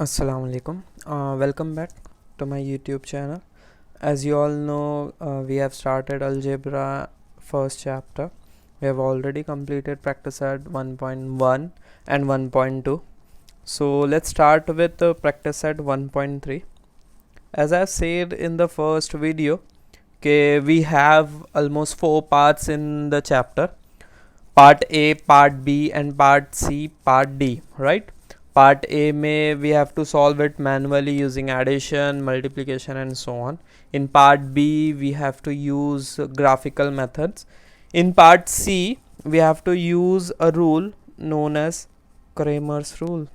Assalamu alaikum. Welcome back to my YouTube channel. As you all know, we have started algebra first chapter. We have already completed practice at 1.1 and 1.2. So let's start with practice at 1.3. As I said in the first video, we have almost 4 parts in the chapter. Part A, Part B and Part C, Part D, right? Part A may we have to solve it manually using addition, multiplication and so on. In Part B we have to use graphical methods. In Part C we have to use a rule known as Cramer's rule.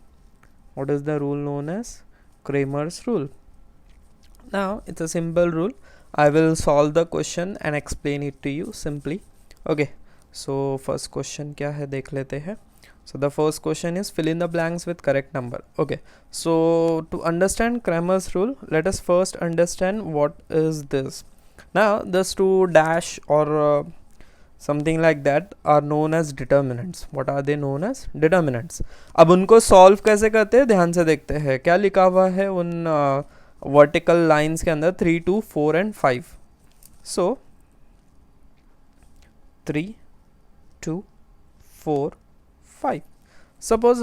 What is the rule known as? Cramer's rule. Now it's a simple rule. I will solve the question and explain it to you simply. Okay, so first question क्या है देख लेते हैं. So the first question is fill in the blanks with correct number. Okay, so to understand Cramer's rule, let us first understand what is this. Now these two dash or something like that are known as determinants. What are they known as? Determinants. अब उनको solve कैसे करते हैं ध्यान से देखते हैं. क्या लिखा हुआ है उन vertical lines के अंदर 3, 2, 4 and 5. So 3, 2, 4, 5. Suppose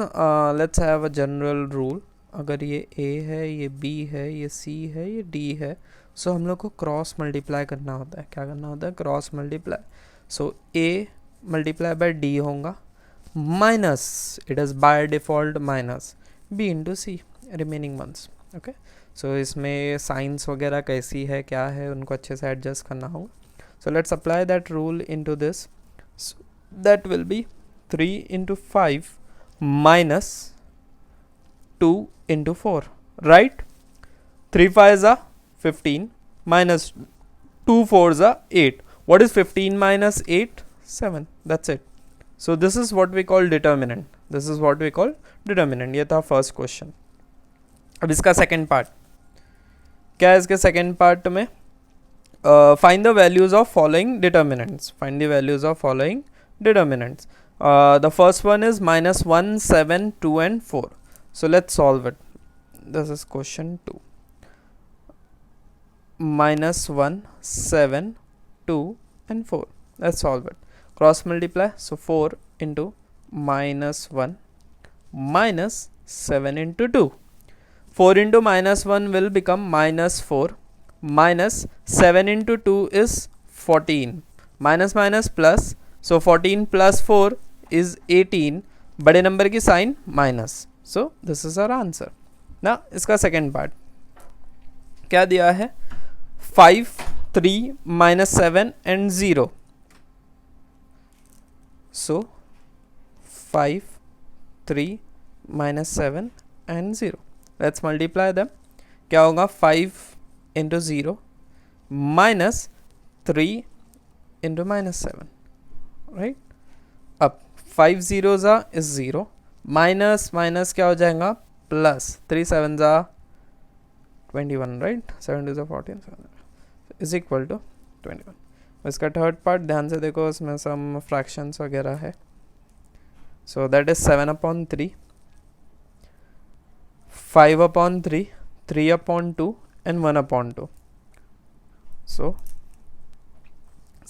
let's have a general rule. अगर ये A है, ये B है, ये C है, ये D है, so हम लोग को क्रॉस मल्टीप्लाई करना होता है. क्या करना होता है? Cross multiply. So A multiply by D होगा minus, it is by default minus B into C remaining ones. Okay, so इसमें साइंस वगैरह कैसी है क्या है उनको अच्छे से एडजस्ट करना होगा. So let's apply that rule into this. That will be 3 into 5 minus 2 into 4, right? 3 5s are 15 minus 2 4s are 8. What is 15 minus 8? 7. That's it. So this is what we call determinant. This is what we call determinant. ये था first question. अब इसका second part क्या है? इसके second part में find the values of following determinants. Find the values of following determinants. The first one is minus 1, 7, 2 and 4. So let's solve it. This is question 2. Minus 1, 7, 2 and 4. Let's solve it. Cross multiply. So 4 into minus 1 minus 7 into 2. 4 into minus 1 will become minus 4 minus 7 into 2 is 14. Minus minus plus. So 14 plus 4 is 18. बड़े number की sign minus. So this is our answer. ना इसका second part क्या दिया है? 5, 3 minus 7 and 0. So 5, 3 minus 7 and 0. Let's multiply them. क्या होगा? 5 into 0 minus 3 into minus 7, right? अब 5 zeros is 0 minus minus क्या हो जाएगा? Plus 3 7s 21, right? 7 2s 14 is equal to 21. इसका थर्ड पार्ट ध्यान से देखो, इसमें सम फ्रैक्शंस वगैरह है. So that is 7/3, 5/3, 3/2 and 1/2. So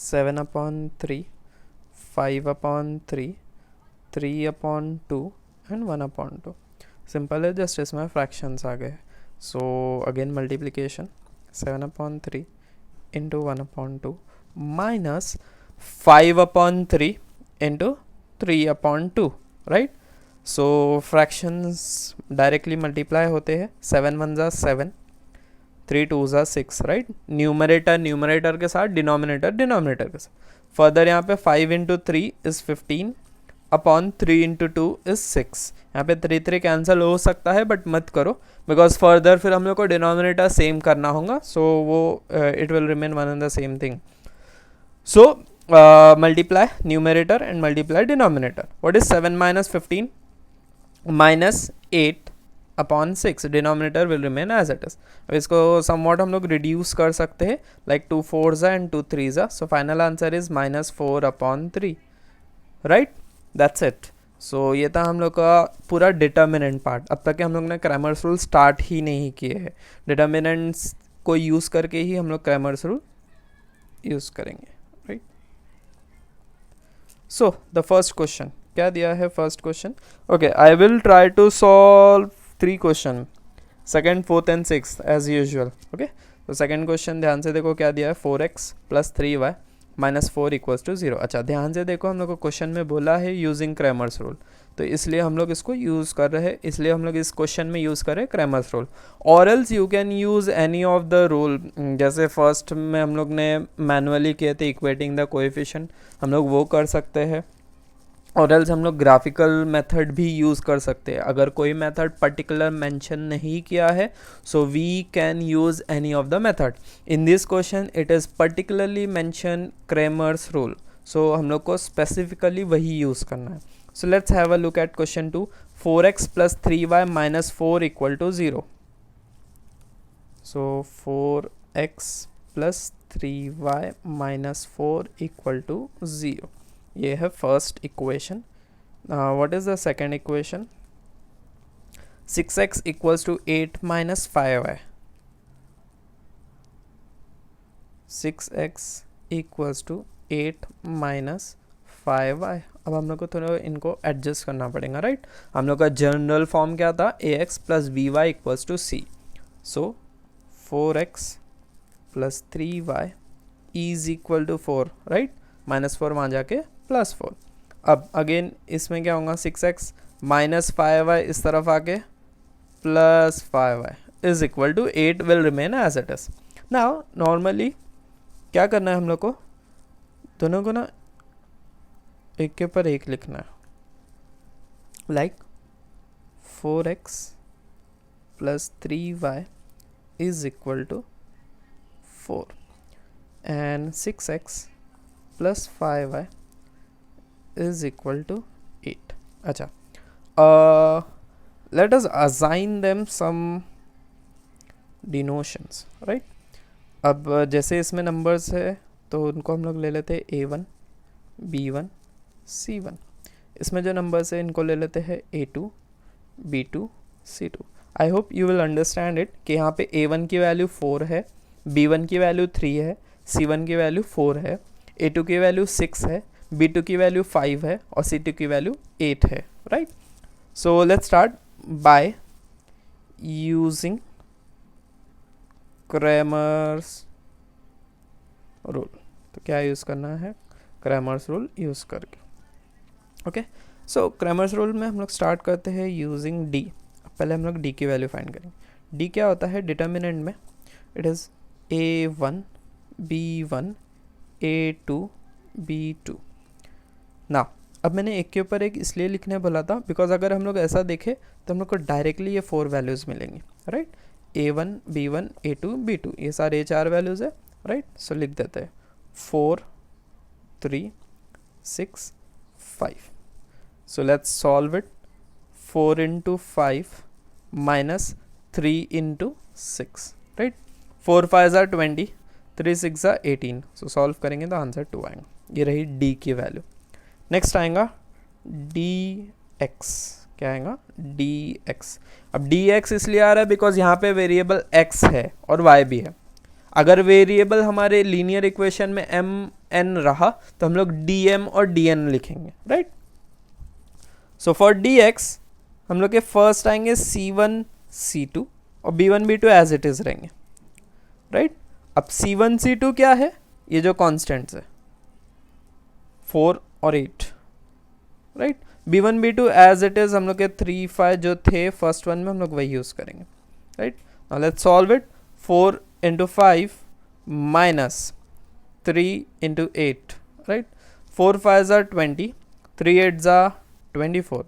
7/3, 5/3, 3/2 and 1/2. Simple है, जस्ट इसमें फ्रैक्शंस आ गए. So again multiplication 7/3 into 1/2 minus 5/3 into 3/2, right? So fractions directly multiply होते हैं. 7 1s 7, 3 2s 6, right? Numerator numerator के साथ, डिनोमिनेटर डिनोमिनेटर के साथ. फर्दर यहाँ पे 5 into 3 is 15 upon 3 into 2 is 6. यहाँ पे 3 3 कैंसिल हो सकता है बट मत करो, बिकॉज फर्दर फिर हम लोग को डिनोमिनेटर सेम करना होगा. सो वो it will remain one and the same thing. So multiply numerator and multiply denominator. What is 7 minus 15? Minus 8 upon 6. Denominator will remain as it is. अब इसको समवॉट हम लोग रिड्यूस कर सकते हैं, like 2 4s and 2 3s. So final answer is -4/3, right? That's it. So ये था हम लोग का पूरा डिटर्मिनेंट पार्ट। अब तक के हम लोग ने क्रैमर्स रूल स्टार्ट ही नहीं किए हैं। डिटर्मिनेंट्स को यूज़ करके ही हम लोग क्रैमर्स रूल यूज़ करेंगे, right. So the first question क्या दिया है? First question, okay, I will try to solve 3 question, second, fourth and six as usual. Okay, तो सेकेंड क्वेश्चन ध्यान से देखो क्या दिया है, 4x + 3y - 4 = 0। अच्छा, ध्यान से देखो, हम लोग को क्वेश्चन में बोला है यूजिंग क्रैमर्स रूल, तो इसलिए हम लोग इसको यूज़ कर रहे हैं, इसलिए हम लोग इस क्वेश्चन में यूज़ कर रहे हैं क्रैमर्स रूल। और else you can use any of the rule, जैसे फर्स्ट में हम लोग ने मैनुअली किए थे इक्वेटिंग द कोएफिशिएंट, हम लोग वो कर सकते हैं। और एल्स हम लोग ग्राफिकल मेथड भी यूज़ कर सकते हैं। अगर कोई मेथड पर्टिकुलर मेंशन नहीं किया है, so we can use any of the method. In this question it is particularly mention Cramer's rule, so हम लोग को स्पेसिफिकली वही यूज़ करना है। So let's have a look at question 2, 4x + 3y - 4 = 0। So 4x + 3y - 4 = 0, ये है first equation. What is the second equation? 6x = 8 - 5y, 6x = 8 - 5y। अब हम लोग को थोड़ा इनको एडजस्ट करना पड़ेगा, राइट। हम लोग का जनरल फॉर्म क्या था? ax + by = c। So 4x + 3y = 4, right. -4 वहाँ जाके +4। अब अगेन इसमें क्या होगा? 6x - 5y इस तरफ आके +5y = 8 will remain as it is. Now normally क्या करना है हम लोग को? दोनों को ना एक के ऊपर एक लिखना है, like 4x + 3y = 4 and 6x + 5y = 8। अच्छा, let us assign them some denotions, right। अब जैसे इसमें नंबर्स है तो उनको हम लोग ले लेते हैं A1, B1, C1। इसमें जो नंबर्स है इनको ले लेते हैं A2, B2, C2। I hope you will understand it कि यहाँ पे A1 की वैल्यू 4 है, B1 की वैल्यू 3 है, C1 की वैल्यू 4 है, A2 की वैल्यू 6 है, B2 की वैल्यू 5 है और C2 की वैल्यू 8 है, right. So let's start by using Cramer's rule. तो क्या यूज़ करना है? क्रैमर्स रूल यूज़ करके। ओके, सो क्रैमर्स रूल में हम लोग स्टार्ट करते हैं यूजिंग डी। पहले हम लोग डी की वैल्यू फाइंड करेंगे। डी क्या होता है डिटर्मिनेंट में? It is A1, B1, A2, B2। ना अब मैंने एक के ऊपर एक इसलिए लिखने बोला था बिकॉज अगर हम लोग ऐसा देखें तो हम लोग को डायरेक्टली ये 4 वैल्यूज़ मिलेंगी, right. A1, B1, A2, B2, ये सारे 4 वैल्यूज़ है, राइट। सो लिख देते हैं 4, 3, 6, 5। So let's solve it. 4 × 5 - 3 × 6, right. 4 5 are 20, 3 6 are 18। So solve करेंगे तो आंसर 2 आएगा। ये रही डी की वैल्यू। नेक्स्ट आएगा dx। क्या आएगा? dx। अब dx इसलिए आ रहा है बिकॉज यहाँ पे वेरिएबल x है और y भी है। अगर वेरिएबल हमारे लीनियर इक्वेशन में mn रहा तो हम लोग dm और dn लिखेंगे, राइट। सो फॉर dx हम लोग के फर्स्ट आएंगे C1, C2 और B1, B2 as it is रहेंगे, राइट। अब C1, C2 क्या है? ये जो कॉन्स्टेंट्स है 4 और 8, right. B1, B2 as it is हम लोग के 3, 5 जो थे फर्स्ट वन में हम लोग वही यूज़ करेंगे, right. Now let's solve it. 4 × 5 - 3 × 8, right. 4 5 are 20, 3 8 are 24।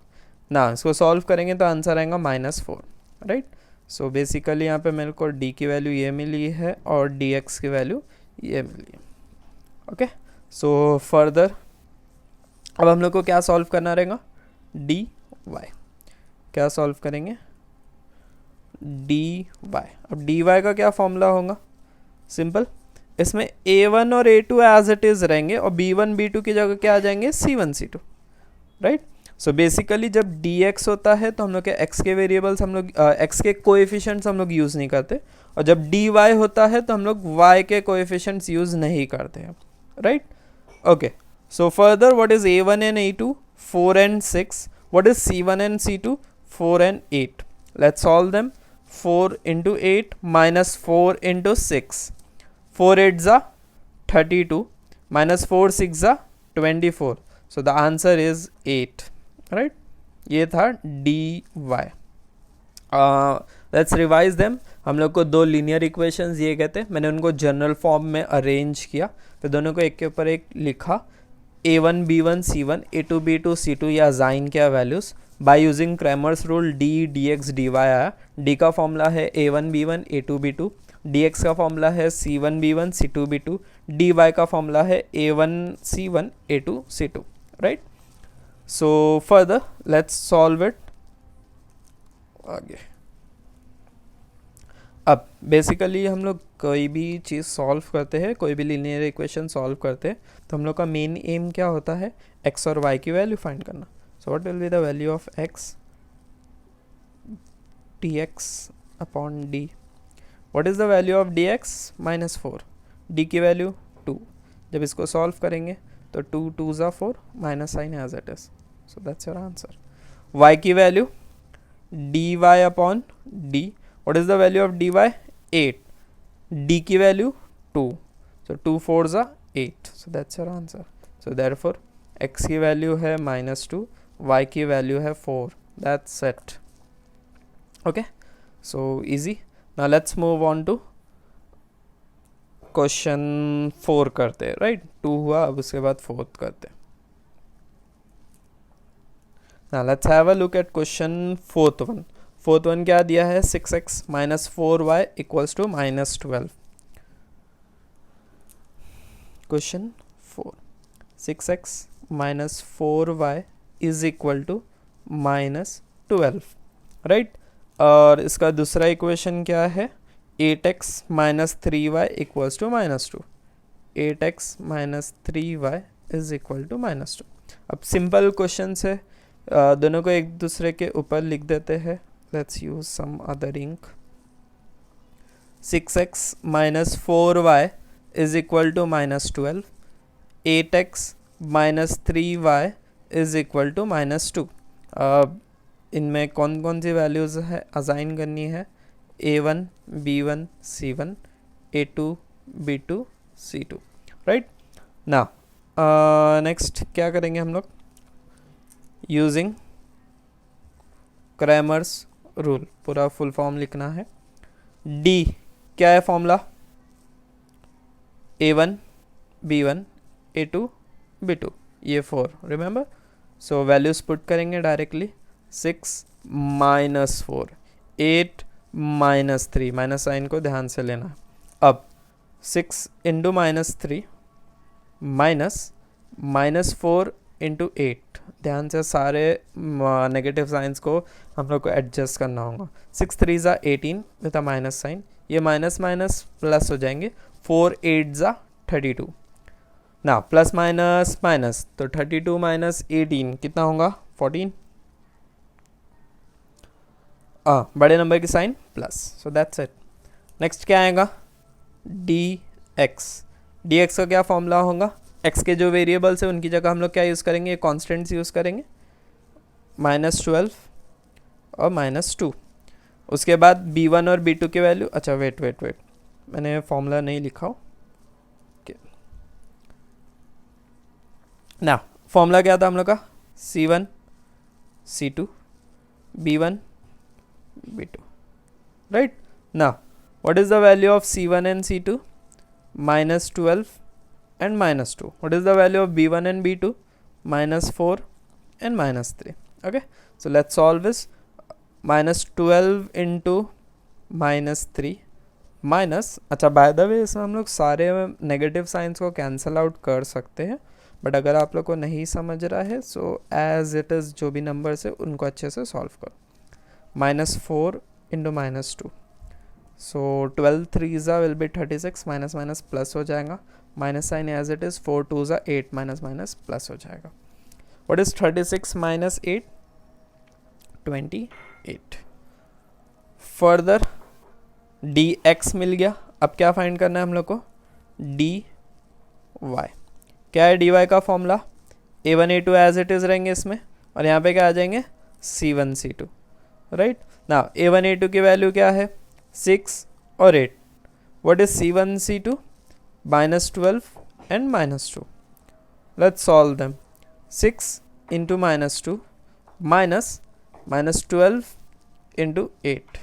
ना इसको सॉल्व करेंगे तो आंसर आएगा -4, राइट। सो बेसिकली यहाँ पे मेरे को डी की वैल्यू ये मिली है और dx की वैल्यू ये मिली है। ओके, सो फर्दर अब हम लोग को क्या सॉल्व करना रहेगा? dy। क्या सॉल्व करेंगे? dy। अब dy का क्या फॉर्मूला होगा? सिंपल, इसमें A1 और A2 एज इट इज़ रहेंगे और B1, B2 की जगह क्या आ जाएंगे? C1, C2, right. So basically जब dx होता है तो हम लोग के x के वेरिएबल्स हम लोग x के कोएफिशिएंट्स हम लोग यूज़ नहीं करते, और जब dy होता है तो हम लोग y के कोएफिशिएंट्स यूज़ नहीं करते हैं, right? Okay, so further what is a1 and a2? 4 and 6. What is c1 and c2? 4 and 8. Let's solve them. 4 into 8 minus 4 into 6. 4 8s are 32 minus 4 6 are 24. So the answer is 8, right? ये था dy. Let's revise them. हम लोग को दो linear equations दिए गए थे, मैंने उनको जनरल फॉर्म में अरेंज किया, फिर दोनों को एक के ऊपर एक लिखा. a1 b1 c1 a2 b2 c2 या असाइन किया values bye using Cramer's rule. d dx dy आया. d का फॉर्मूला है a1 b1 a2 b2, dx का फॉर्मूला है c1 b1 c2 b2, dy का फॉर्मूला है a1 c1 a2 c2, right? So further let's solve it. आगे अब basically हम लोग कोई भी चीज़ सॉल्व करते हैं, कोई भी लीनियर इक्वेशन सॉल्व करते हैं, तो हम लोग का मेन एम क्या होता है? x और y की वैल्यू फाइंड करना. So what will be the value of x dx upon d. What is the value of dx? -4. d की वैल्यू 2. जब इसको सॉल्व करेंगे तो 2 2s are 4, minus sign as it is. So that's your answer. y की value dy upon d. What is the value of dy? 8. d की value 2. So 2 4s are 8. So that's your answer. So therefore x की value है -2, y की value है 4. That's it. Okay. So easy. Now let's move on to question 4 करते हैं, right? 2 हुआ, अब उसके बाद 4th करते हैं. Now let's have a look at question 4th one. 4th one क्या दिया है? 6x minus 4y equals to -12. Question 4. 6x minus 4y is equal to -12, right? और इसका दूसरा इक्वेशन क्या है? 8x minus 3y equals to -2. 8x minus 3y is equal to -2. अब simple question है, दोनों को एक दूसरे के ऊपर लिख देते हैं. Let's use some other ink. 6x minus 4y is equal to -12. 8x minus 3y is equal to -2. इनमें कौन कौन सी वैल्यूज़ है असाइन करनी है? a1 b1 c1 a2 b2 c2, right? ना नेक्स्ट क्या करेंगे हम लोग? यूजिंग क्रैमर्स रूल, पूरा फुल फॉर्म लिखना है. d क्या है formula? a1 b1 a2 b2, ये 4, रिमेंबर? सो वैल्यूज पुट करेंगे directly. 6 minus 4, 8 minus 3, minus sign को ध्यान से लेना. अब 6 इंटू -3 माइनस 4 इंटू 8, ध्यान से सारे नेगेटिव साइंस को हम लोग को एडजस्ट करना होगा. 6 3s are 18 with a minus sign, ये माइनस माइनस प्लस हो जाएंगे. 4 8s are 32. ना प्लस माइनस माइनस, तो 32 माइनस 18 कितना होगा? 14. बड़े नंबर की sign plus. So that's it. Next क्या आएगा? dx. dx का क्या फॉर्मूला होगा? x के जो वेरिएबल्स है उनकी जगह हम लोग क्या यूज़ करेंगे? कॉन्स्टेंट्स यूज़ करेंगे. -12 और -2. उसके बाद b1 और b2 की वैल्यू. अच्छा वेट, मैंने फॉर्मूला नहीं लिखा हो. ना फॉर्मूला क्या था हम लोग का? c1 c2 b1 b2, right? ना what is the value of c1 and c2? -12 and -2. What is the value of b1 and b2? -4 and -3. Okay, so let's solve this. -12 into -3 minus. अच्छा by the way इसमें हम लोग सारे negative science को cancel out कर सकते हैं, but अगर आप लोग को नहीं समझ रहा है सो एज इट इज़ जो भी नंबर्स है उनको अच्छे से सॉल्व करो. -4 इंटू -2, सो 12 3s will be 36, minus minus plus हो जाएगा. Minus sign as it is. 4 2s are 8, minus minus plus हो जाएगा. What is 36 minus 8? 28. Further dx मिल गया. अब क्या फाइंड करना है हम लोग को? dy. क्या है dy का formula? a1 a2 as it is रहेंगे इसमें, और यहाँ पे क्या आ जाएंगे? c1 c2. Right now a1 a2 की वैल्यू क्या है? 6 और 8. What is c1 c2? -12 and -2. Let's solve them. 6 into -2 minus -12 into 8.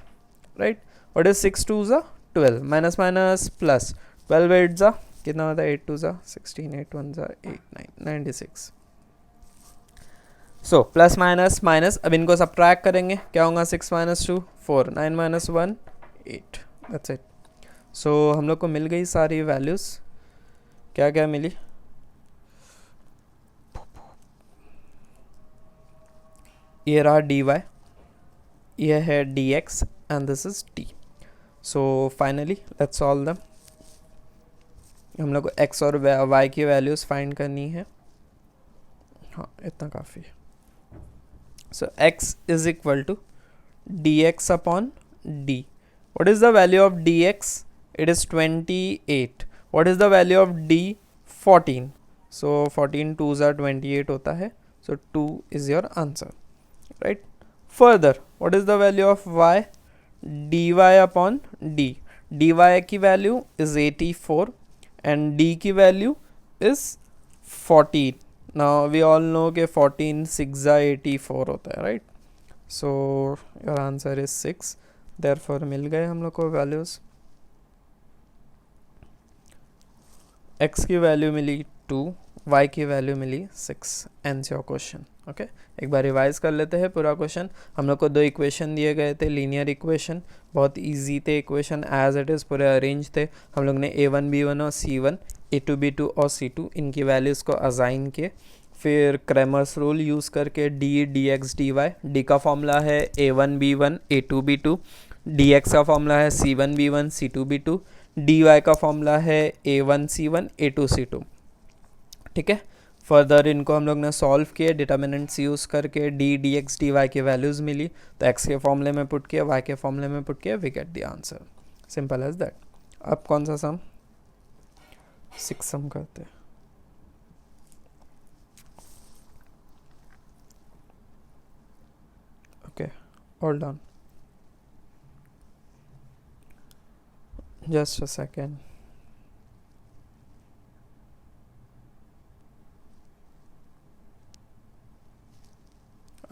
Right? What is 6 2s are 12, minus minus plus 12 8s are कितना होता है? 8 2s are 16, 8 1s are 8 9 96. So plus minus minus, अब इनको subtract करेंगे, क्या होगा? 6 minus 2 4, 9 minus 1 8. That's it. So हम लोग को मिल गई सारी वैल्यूज. क्या क्या मिली? ये रहा dy, ये है dx and this is t. So finally let's solve them. हम लोग को x और y की वैल्यूज फाइंड करनी है. हाँ इतना काफ़ी है. So x is equal to dx upon d. What is the value of dx? It is 28. What is the value of d? 14. So 14 2s are 28 होता है. So 2 is your answer. Right? Further, what is the value of y? dy upon d. dy की value is 84 and d की value is 14. Now we all know कि 14 6 84 होता है. Right? So your answer is 6. Therefore मिल गए हम लोग को values. x की वैल्यू मिली 2, y की वैल्यू मिली 6. Answer your question. ओके एक बार रिवाइज कर लेते हैं पूरा क्वेश्चन. हम लोग को दो इक्वेशन दिए गए थे, लीनियर इक्वेशन, बहुत इजी थे इक्वेशन, एज इट इज़ पूरे अरेंज थे. हम लोग ने a1 b1 और c1, a2 b2 और c2 इनकी वैल्यूज़ को असाइन किए. फिर क्रैमर्स रूल यूज़ करके d dx dy, d का फॉर्मूला है a1 b1 a2 b2, dx का फॉर्मूला है c1 b1 c2 b2, dy का फॉर्मूला है a1 c1 a2 c2. ठीक है. फर्दर इनको हम लोग ने सॉल्व किए डिटर्मिनेंट्स यूज़ करके. D D X D Y की वैल्यूज़ मिली तो एक्स के फॉर्मूले में पुट किया, वाई के फॉर्मूले में पुट किया, we get the answer. Simple as that. अब कौन सा सम? 6 सम करते हैं. Okay hold on just a second.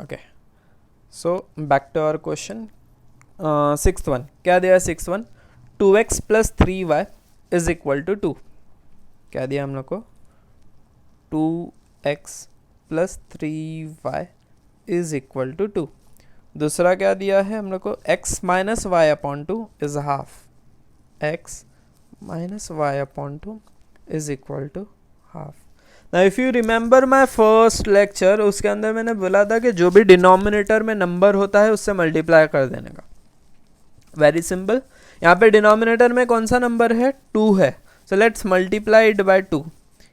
Okay so back to our question. 6th one क्या दिया? 6th one 2x plus 3y is equal to 2. क्या दिया हम लोग को? 2x plus 3y is equal to 2. दूसरा क्या दिया है हम लोग को? x minus Y upon 2 is half. x minus Y upon 2 is equal to half. Now if you remember my first lecture, उसके अंदर मैंने बोला था कि जो भी डिनोमिनेटर में नंबर होता है उससे मल्टीप्लाई कर देने का. Very simple. यहाँ पे डिनोमिनेटर में कौन सा नंबर है? 2 है. So let's multiply it by 2.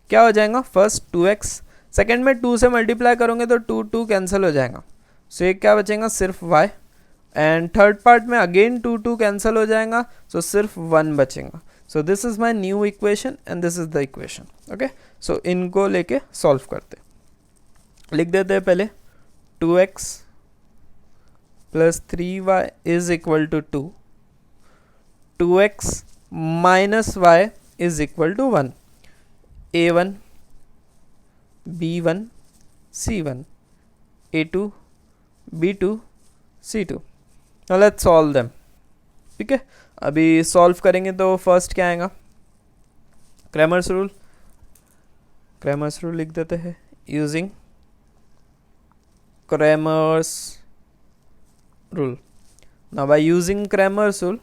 क्या हो जाएगा? फर्स्ट 2x, सेकेंड में 2 से मल्टीप्लाई करोगे तो 2 2 कैंसिल हो जाएगा. सो एक क्या बचेगा? सिर्फ y. एंड थर्ड पार्ट में अगेन 2 2 कैंसिल हो जाएगा. सो सिर्फ 1 बचेगा. So this is my new equation and this is the equation. Okay so इनको लेके सॉल्व करते. लिख देते हैं पहले 2x plus 3y is equal to 2. 2x minus y is equal to 1. a1 b1 c1 a2 b2 c2. Now let's solve them. ठीक है. अभी सॉल्व करेंगे तो फर्स्ट क्या आएगा? Cramer's rule. क्रैमर्स रूल लिख देते हैं. Using Cramer's rule. Now by using Cramer's rule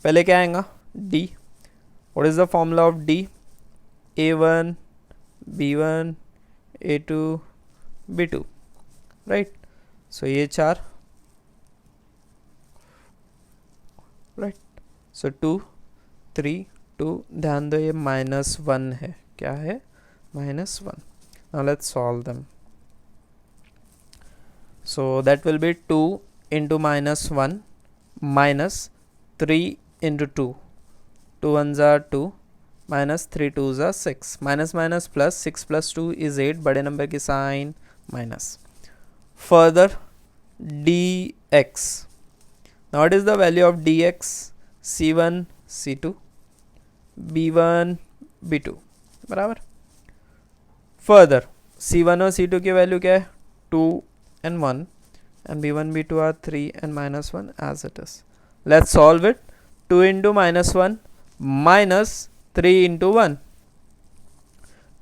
पहले क्या आएगा? d. What is the formula of d? a1 b1 a2 b2. Right. So ये 4. राइट. सो 2 3 2. ध्यान दो ये -1 है. क्या है? -1. Now let's solve them. So that will be 2 into minus 1 minus 3 into 2. 2 ones are 2 minus 3 twos are 6. Minus minus plus 6 plus 2 is 8. बड़े number की sign minus. Further dx. Now what is the value of dx? c1 c2 b1 b2 बराबर. Further c1 और c2 की value क्या है? 2 and 1 and b1 b2 are 3 and minus 1 as it is. Let's solve it. 2 into minus 1 minus 3 into 1.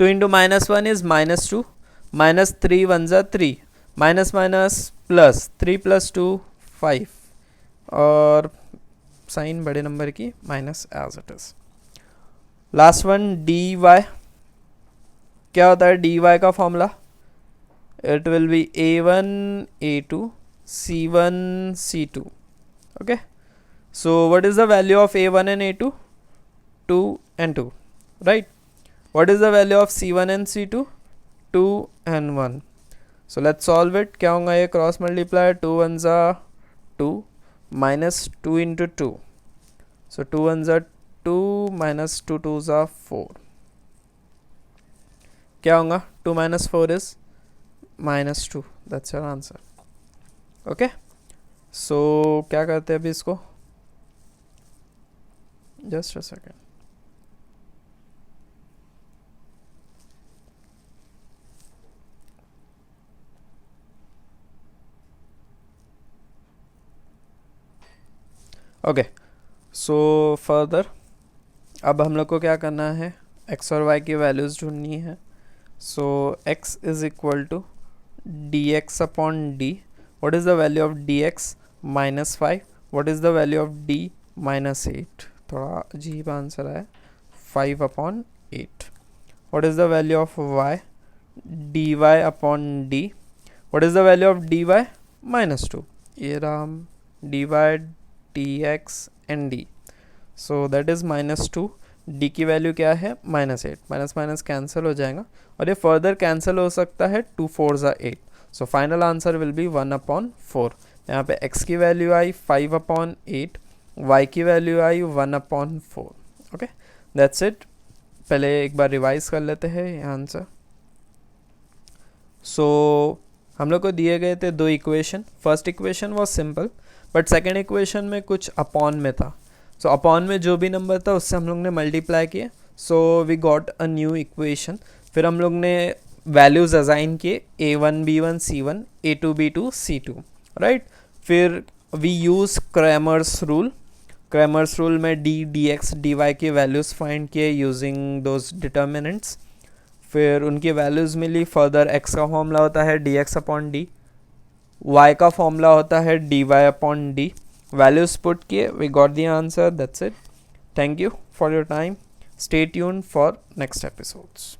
2 into minus 1 is minus 2 minus 3 ones are 3 minus minus plus 3 plus 2 5 और sign बड़े number की minus as it is. Last one dy. क्या होता है dy का फॉर्मूला? It will be a1 a2 c1 c2. Okay, so what is the value of a1 and a2? 2 and 2, right? What is the value of c1 and c2? 2 and 1. So let's solve it. क्या होगा ये? Cross multiply. 2 ones are 2 minus 2 into 2. So 2 ones are 2 minus 2 twos are 4. क्या होगा? 2 minus 4 is minus 2. That's your answer. Okay, so क्या करते हैं अभी इसको? Just a second. Okay, so further अब हम लोग को क्या करना है? x और y की वैल्यूज़ ढूंढनी है. So x is equal to D X upon D. What is the value of D X? Minus 5. What is the value of D? Minus 8. थोड़ा अजीब आंसर है. 5 upon 8. What is the value of y? D Y upon D. What is the value of D Y? Minus 2. ये राम D Y dx and d. So that is minus 2. d की value क्या है? Minus 8. Minus minus cancel हो जाएगा और ये further cancel हो सकता है. 2 4s are 8. So final answer will be 1 upon 4. यहाँ पे x की वैल्यू आई 5 अपॉन 8, y की value I 1 upon 4. Okay, that's it. पहले एक बार रिवाइज कर लेते हैं ये आंसर. सो हम लोग को दिए गए थे दो equation. First equation was simple but second equation में कुछ अपॉन में था. सो अपॉन में जो भी नंबर था उससे हम लोग ने मल्टीप्लाई किए. So we got a new equation. फिर हम लोग ने वैल्यूज़ असाइन किए a1 b1 c1 a2 b2 c2, right. फिर we use Cramer's rule. Cramer's rule में d dx dy की वैल्यूज़ फाइंड किए यूजिंग दोज डिटर्मिनेंट्स. फिर उनकी वैल्यूज़ मिली. फर्दर x का फॉर्मूला होता है dx अपॉन d, y का फॉर्मूला होता है dy upon d. Values put किए, we got the answer. That's it. Thank you for your time. Stay tuned for next episodes.